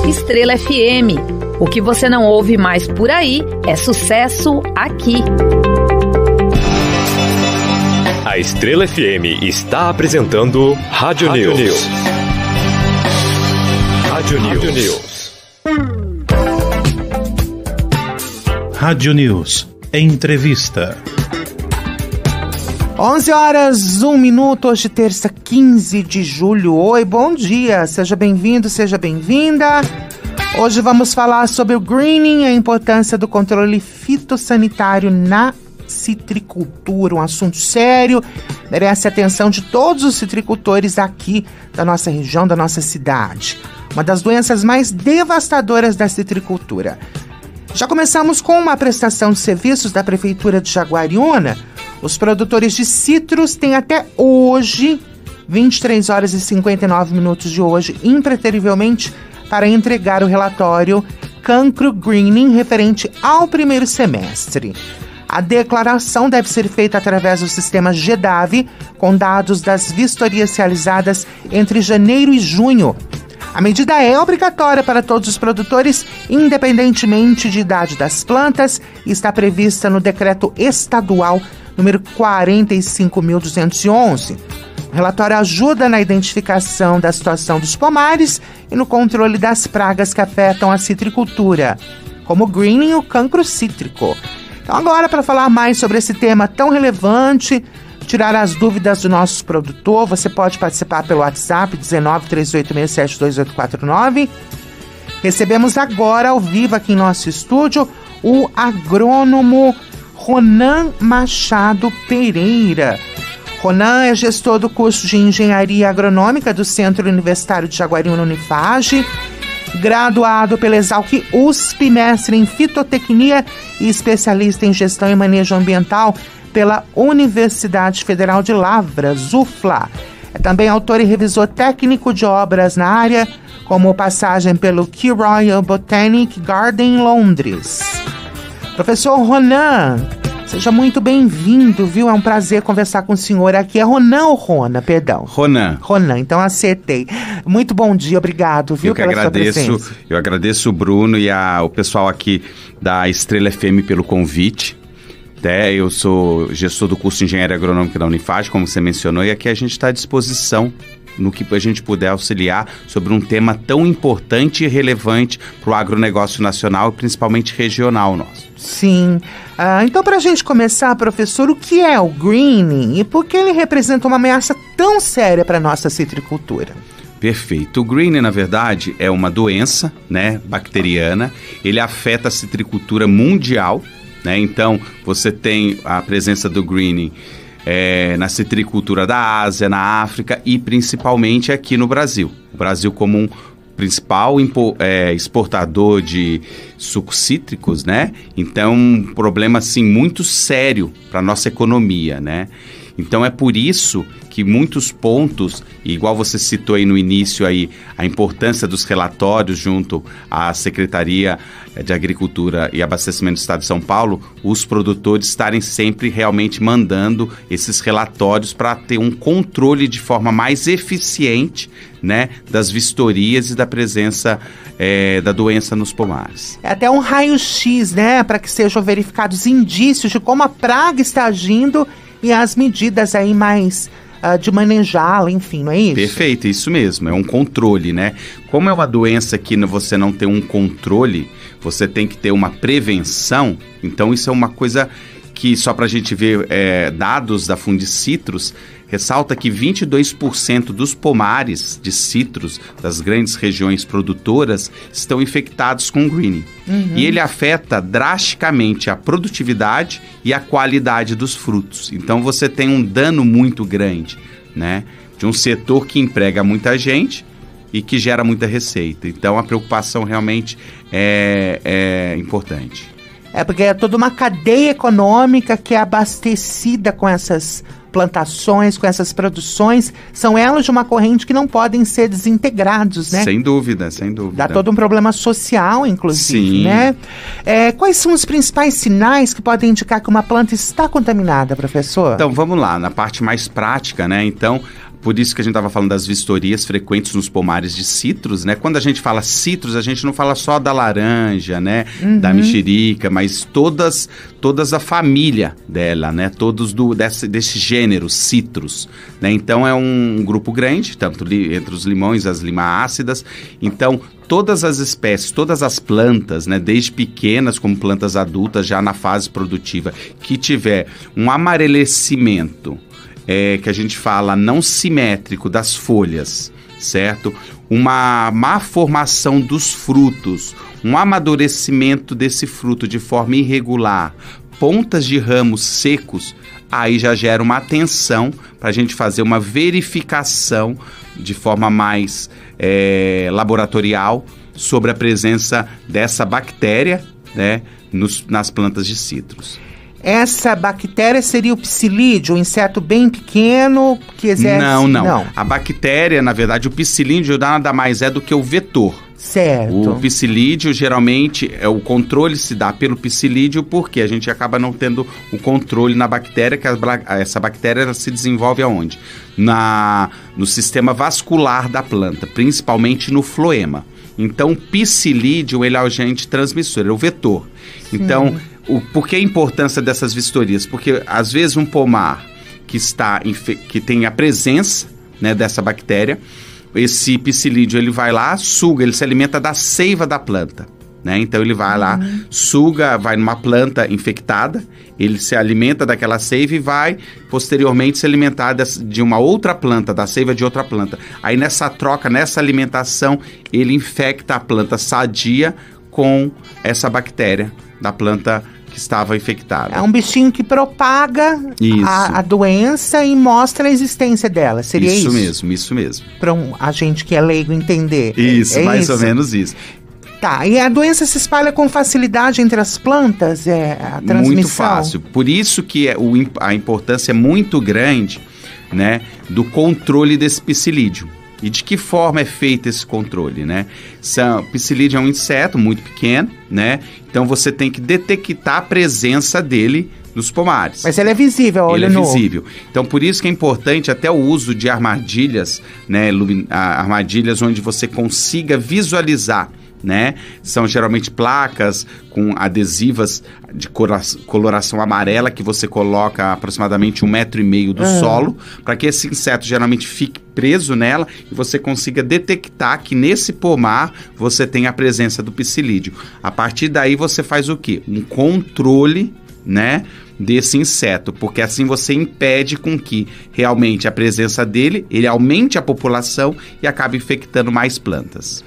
Estrela FM. O que você não ouve mais por aí é sucesso aqui. A Estrela FM está apresentando Rádio News. Rádio News. Rádio News. Entrevista. 11 horas, 1 minuto, hoje terça, 15 de julho. Oi, bom dia, seja bem-vindo, seja bem-vinda. Hoje vamos falar sobre o greening, a importância do controle fitossanitário na citricultura, um assunto sério, merece a atenção de todos os citricultores aqui da nossa região, da nossa cidade. Uma das doenças mais devastadoras da citricultura. Já começamos com uma prestação de serviços da Prefeitura de Jaguariúna. Os produtores de citros têm até hoje, 23 horas e 59 minutos de hoje, impreterivelmente, para entregar o relatório Cancro Greening referente ao primeiro semestre. A declaração deve ser feita através do sistema GEDAV, com dados das vistorias realizadas entre janeiro e junho. A medida é obrigatória para todos os produtores, independentemente de idade das plantas, e está prevista no Decreto Estadual número 45.211. O relatório ajuda na identificação da situação dos pomares e no controle das pragas que afetam a citricultura, como o greening e o cancro cítrico. Então agora, para falar mais sobre esse tema tão relevante, tirar as dúvidas do nosso produtor, você pode participar pelo WhatsApp 1938672849. Recebemos agora, ao vivo aqui em nosso estúdio, o agrônomo Ronan Machado Pereira. Ronan é gestor do curso de Engenharia Agronômica do Centro Universitário de Jaguariúna, Unifage, graduado pela Exalc USP, mestre em fitotecnia e especialista em gestão e manejo ambiental pela Universidade Federal de Lavras, UFLA. É também autor e revisor técnico de obras na área, como passagem pelo Kew Royal Botanic Garden em Londres. Professor Ronan, seja muito bem-vindo, viu? É um prazer conversar com o senhor aqui. É Ronan ou Rona? Perdão. Ronan. Ronan, então acertei. Muito bom dia, obrigado, viu, pela sua presença. Eu agradeço o Bruno e o pessoal aqui da Estrela FM pelo convite. Eu sou gestor do curso de Engenharia Agronômica da Unifage, como você mencionou, e aqui a gente está à disposição no que a gente puder auxiliar sobre um tema tão importante e relevante para o agronegócio nacional e principalmente regional nosso. Sim. Então, para a gente começar, professor, o que é o greening e por que ele representa uma ameaça tão séria para a nossa citricultura? Perfeito. O greening, na verdade, é uma doença, bacteriana. Ele afeta a citricultura mundial, Então, você tem a presença do greening na citricultura da Ásia, na África e principalmente aqui no Brasil. O Brasil como um principal exportador de sucos cítricos, Então, um problema, assim, muito sério para a nossa economia, Então, é por isso que muitos pontos, igual você citou aí no início, aí, a importância dos relatórios junto à Secretaria de Agricultura e Abastecimento do Estado de São Paulo, os produtores estarem sempre realmente mandando esses relatórios para ter um controle de forma mais eficiente, das vistorias e da presença da doença nos pomares. É até um raio-x, para que sejam verificados indícios de como a praga está agindo e as medidas aí mais de manejá-la, enfim, não é isso? Perfeito, isso mesmo, é um controle, Como é uma doença que você não tem um controle, você tem que ter uma prevenção, então isso é uma coisa que, só para a gente ver dados da Fundicitrus, ressalta que 22% dos pomares de citros das grandes regiões produtoras estão infectados com greening. E ele afeta drasticamente a produtividade e a qualidade dos frutos. Então você tem um dano muito grande, de um setor que emprega muita gente e que gera muita receita. Então a preocupação realmente é importante. Porque é toda uma cadeia econômica que é abastecida com essas plantações, com essas produções, são elos de uma corrente que não podem ser desintegrados, Sem dúvida, sem dúvida. Dá todo um problema social, inclusive, Sim. Quais são os principais sinais que podem indicar que uma planta está contaminada, professor? Então, vamos lá, na parte mais prática, Então, por isso que a gente estava falando das vistorias frequentes nos pomares de citros, né? Quando a gente fala citros, a gente não fala só da laranja, né? Da mexerica, mas todas a família dela, né? Todos desse gênero, citros, né? Então é um grupo grande, tanto entre os limões, as limáceas. Então, todas as espécies, todas as plantas, né, desde pequenas como plantas adultas, já na fase produtiva, que tiver um amarelecimento, que a gente fala não simétrico das folhas, certo? Uma má formação dos frutos, um amadurecimento desse fruto de forma irregular, pontas de ramos secos, aí já gera uma atenção para a gente fazer uma verificação de forma mais laboratorial sobre a presença dessa bactéria, né, nas plantas de citros. Essa bactéria seria o psilídeo, um inseto bem pequeno que exerce... Não. A bactéria, na verdade, o psilídeo nada mais é do que o vetor. Certo. O psilídeo, geralmente, o controle se dá pelo psilídeo porque a gente acaba não tendo o controle na bactéria, que essa bactéria ela se desenvolve aonde? No sistema vascular da planta, principalmente no floema. Então, o psilídeo, ele é o agente transmissor, ele é o vetor. Sim. Então, por que a importância dessas vistorias? Porque, às vezes, um pomar que tem a presença, né, dessa bactéria, esse psilídeo, ele vai lá, suga, ele se alimenta da seiva da planta, né? Então, ele vai lá, suga, vai numa planta infectada, ele se alimenta daquela seiva e vai, posteriormente, se alimentar de uma outra planta, da seiva de outra planta. Aí, nessa troca, nessa alimentação, ele infecta a planta sadia com essa bactéria da planta que estava infectada. É um bichinho que propaga a doença e mostra a existência dela, seria isso? Isso mesmo. Para a gente que é leigo entender. Isso, mais ou menos isso. Tá, e a doença se espalha com facilidade entre as plantas, a transmissão? Muito fácil, por isso que a importância é muito grande, né, do controle desse psilídeo. E de que forma é feito esse controle, né? O psilídeo é um inseto muito pequeno, né? Então você tem que detectar a presença dele nos pomares. Mas ele é visível, olho nu. Ele é visível. Então por isso que é importante até o uso de armadilhas, né? Armadilhas onde você consiga visualizar, né? São geralmente placas com adesivas de coloração amarela que você coloca aproximadamente 1,5 metro do solo, para que esse inseto geralmente fique preso nela e você consiga detectar que nesse pomar você tem a presença do psilídeo. A partir daí você faz o quê? Um controle, né, desse inseto, porque assim você impede com que realmente a presença dele, ele aumente a população e acabe infectando mais plantas.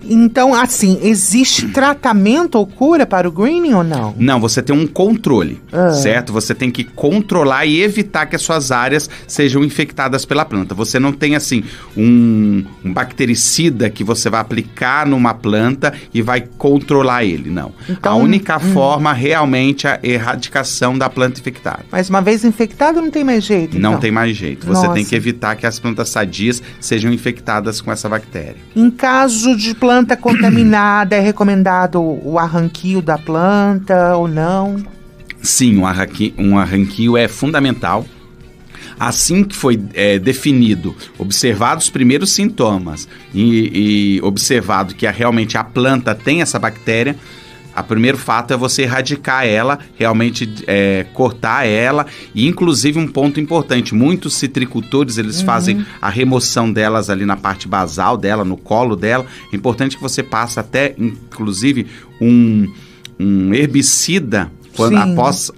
Então, assim, existe tratamento ou cura para o greening ou não? Não, você tem um controle, certo? Você tem que controlar e evitar que as suas áreas sejam infectadas pela planta. Você não tem, assim, um bactericida que você vai aplicar numa planta e vai controlar ele, não. Então, a única forma realmente é a erradicação da planta infectada. Mas uma vez infectada não tem mais jeito, então? Não tem mais jeito. Você tem que evitar que as plantas sadias sejam infectadas com essa bactéria. Em caso de planta contaminada, é recomendado o arranquio da planta ou não? Sim, um arranquio é fundamental. Assim que foi definido, observados os primeiros sintomas e observado que realmente a planta tem essa bactéria, o primeiro fato é você erradicar ela, realmente cortar ela. E inclusive um ponto importante, muitos citricultores eles fazem a remoção delas ali na parte basal dela, no colo dela. É importante que você passe até inclusive um herbicida após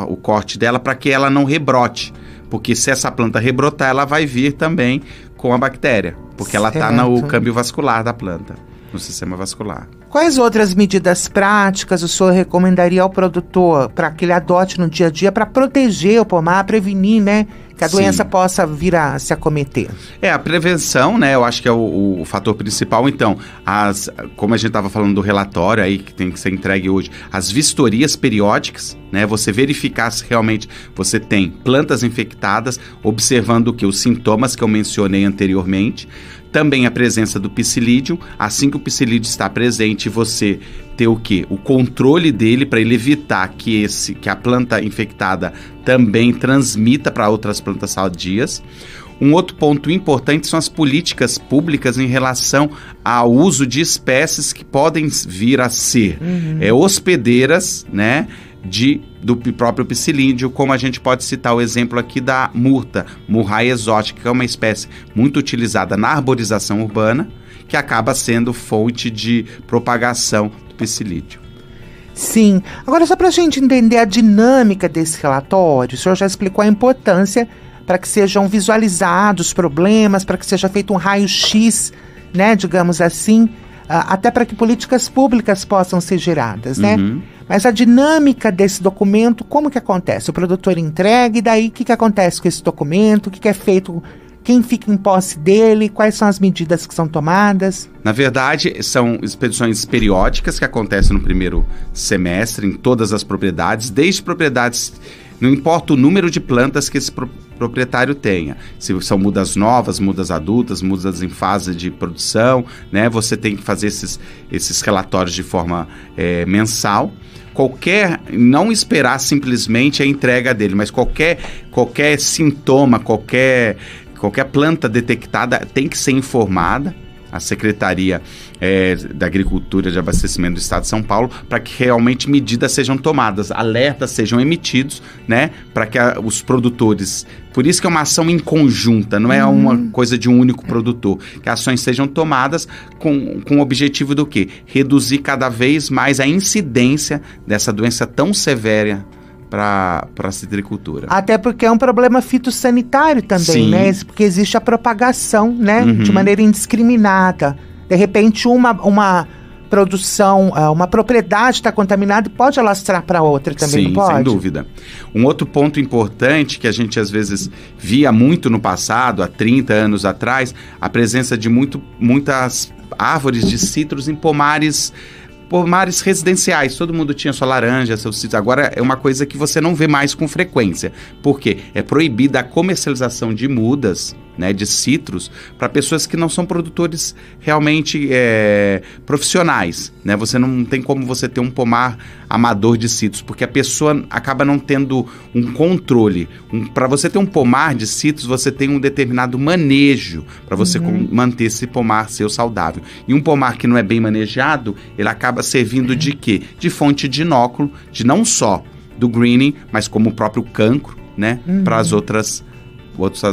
o corte dela, para que ela não rebrote. Porque se essa planta rebrotar, ela vai vir também com a bactéria, porque ela está no câmbio vascular da planta, no sistema vascular. Quais outras medidas práticas o senhor recomendaria ao produtor para que ele adote no dia a dia para proteger o pomar, prevenir, né, que a doença possa vir a se acometer? A prevenção, né, eu acho que é o fator principal. Então, como a gente estava falando do relatório aí que tem que ser entregue hoje, as vistorias periódicas, né, você verificar se realmente você tem plantas infectadas, observando o que? Os sintomas que eu mencionei anteriormente. Também a presença do psilídeo. Assim que o psilídeo está presente, você ter o quê? O controle dele, para ele evitar que a planta infectada também transmita para outras plantas sadias. Um outro ponto importante são as políticas públicas em relação ao uso de espécies que podem vir a ser hospedeiras, né, do próprio psilídeo, como a gente pode citar o exemplo aqui da murta, Murraia exótica, que é uma espécie muito utilizada na arborização urbana, que acaba sendo fonte de propagação do psilídeo. Sim. Agora, só para a gente entender a dinâmica desse relatório, o senhor já explicou a importância para que sejam visualizados os problemas, para que seja feito um raio-x, né, digamos assim, até para que políticas públicas possam ser geradas, né? Mas a dinâmica desse documento, como que acontece? O produtor entrega e daí o que acontece com esse documento? O que é feito? Quem fica em posse dele? Quais são as medidas que são tomadas? Na verdade, são expedições periódicas que acontecem no primeiro semestre em todas as propriedades, desde propriedades, não importa o número de plantas que esse proprietário tenha. Se são mudas novas, mudas adultas, mudas em fase de produção, né? Você tem que fazer esses relatórios de forma mensal. Não esperar simplesmente a entrega dele, mas qualquer sintoma, qualquer planta detectada tem que ser informada à Secretaria da Agricultura e de Abastecimento do Estado de São Paulo, para que realmente medidas sejam tomadas, alertas sejam emitidos, né, para que os produtores... Por isso que é uma ação em conjunta, não é uma coisa de um único produtor. Que ações sejam tomadas com o objetivo do quê? Reduzir cada vez mais a incidência dessa doença tão severa para a citricultura. Até porque é um problema fitossanitário também, Sim. né? Porque existe a propagação, né? De maneira indiscriminada. De repente, uma produção, uma propriedade está contaminada e pode alastrar para outra também, Sim, não pode? sem dúvida. Um outro ponto importante que a gente às vezes via muito no passado, há 30 anos atrás, a presença de muitas árvores de citros em pomares residenciais. Todo mundo tinha sua laranja, seu citro. Agora é uma coisa que você não vê mais com frequência. Por quê? É proibida a comercialização de mudas, né, de citros, para pessoas que não são produtores realmente profissionais, né? Você não tem como você ter um pomar amador de citros, porque a pessoa acaba não tendo um controle. Para você ter um pomar de citros, você tem um determinado manejo para você manter esse pomar seu saudável. E um pomar que não é bem manejado, ele acaba servindo de quê? De fonte de inóculo, de não só do greening, mas como o próprio cancro, né, para as outras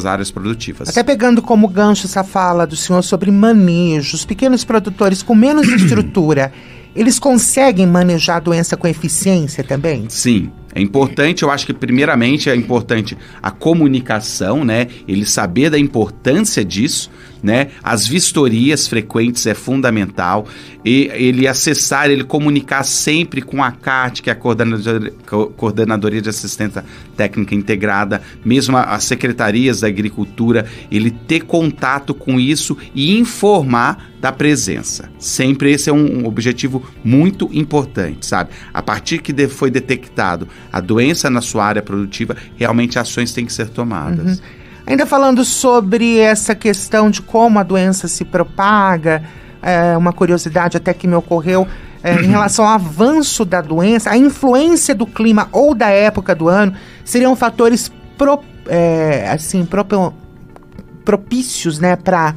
áreas produtivas. Até pegando como gancho essa fala do senhor sobre manejo, os pequenos produtores com menos estrutura, eles conseguem manejar a doença com eficiência também? Sim. É importante, eu acho que primeiramente é importante a comunicação, né? Ele saber da importância disso, né? As vistorias frequentes é fundamental. E ele acessar, ele comunicar sempre com a CAT, que é a Coordenadoria de Assistência Técnica Integrada, mesmo as secretarias da Agricultura, ele ter contato com isso e informar da presença. Sempre esse é um objetivo muito importante, sabe? A partir que foi detectado a doença na sua área produtiva, realmente ações têm que ser tomadas. Ainda falando sobre essa questão de como a doença se propaga, uma curiosidade até que me ocorreu em relação ao avanço da doença, a influência do clima ou da época do ano seriam fatores propícios, né, para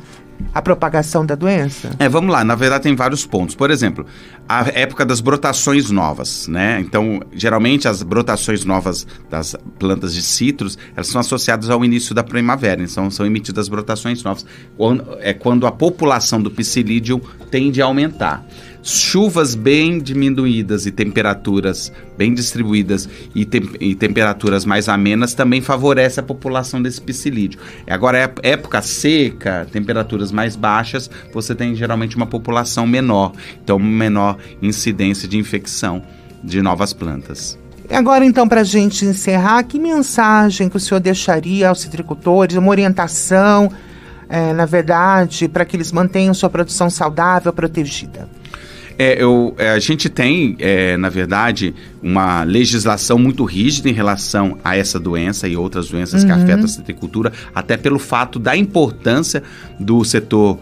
a propagação da doença? Vamos lá, na verdade tem vários pontos. Por exemplo, a época das brotações novas, né? Então, geralmente as brotações novas das plantas de citros, elas são associadas ao início da primavera, então são emitidas brotações novas. Quando a população do psilídeo tende a aumentar. Chuvas bem diminuídas e temperaturas bem distribuídas e temperaturas mais amenas também favorece a população desse psilídeo. Agora, época seca, temperaturas mais baixas, você tem geralmente uma população menor, então menor incidência de infecção de novas plantas. Agora, então, para a gente encerrar, que mensagem que o senhor deixaria aos citricultores, uma orientação, na verdade, para que eles mantenham sua produção saudável, protegida? A gente tem, na verdade, uma legislação muito rígida em relação a essa doença e outras doenças que afetam a citricultura, até pelo fato da importância do setor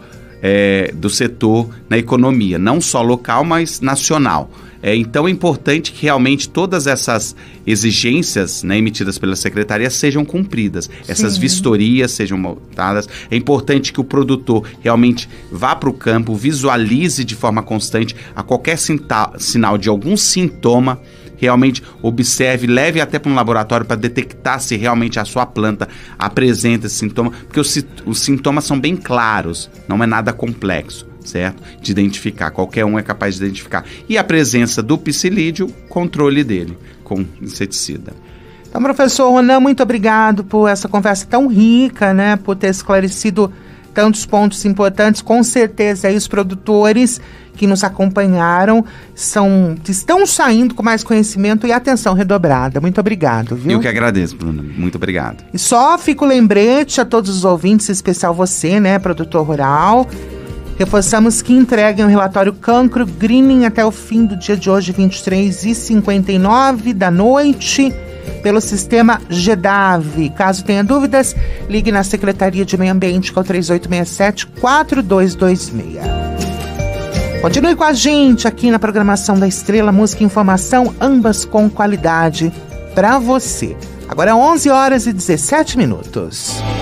do setor na economia, não só local, mas nacional. Então é importante que realmente todas essas exigências, né, emitidas pela Secretaria sejam cumpridas, essas vistorias sejam montadas. É importante que o produtor realmente vá para o campo, visualize de forma constante a qualquer sinal de algum sintoma, realmente observe, leve até para um laboratório para detectar se realmente a sua planta apresenta esse sintoma, porque os sintomas são bem claros, não é nada complexo, certo? De identificar, qualquer um é capaz de identificar. E a presença do psilídeo, controle dele com inseticida. Então, professor Ronan, muito obrigado por essa conversa tão rica, né? Por ter esclarecido tantos pontos importantes. Com certeza aí os produtores que nos acompanharam estão saindo com mais conhecimento e atenção redobrada. Muito obrigado, viu? Eu que agradeço, Bruna. Muito obrigado. E só fica o lembrete a todos os ouvintes, em especial você, né, produtor rural. Reforçamos que entreguem o relatório Cancro Greening até o fim do dia de hoje, 23h59 da noite, pelo sistema GEDAV. Caso tenha dúvidas, ligue na Secretaria de Meio Ambiente com o 3867-4226. Continue com a gente aqui na programação da Estrela, música e informação, ambas com qualidade para você. Agora 11h17.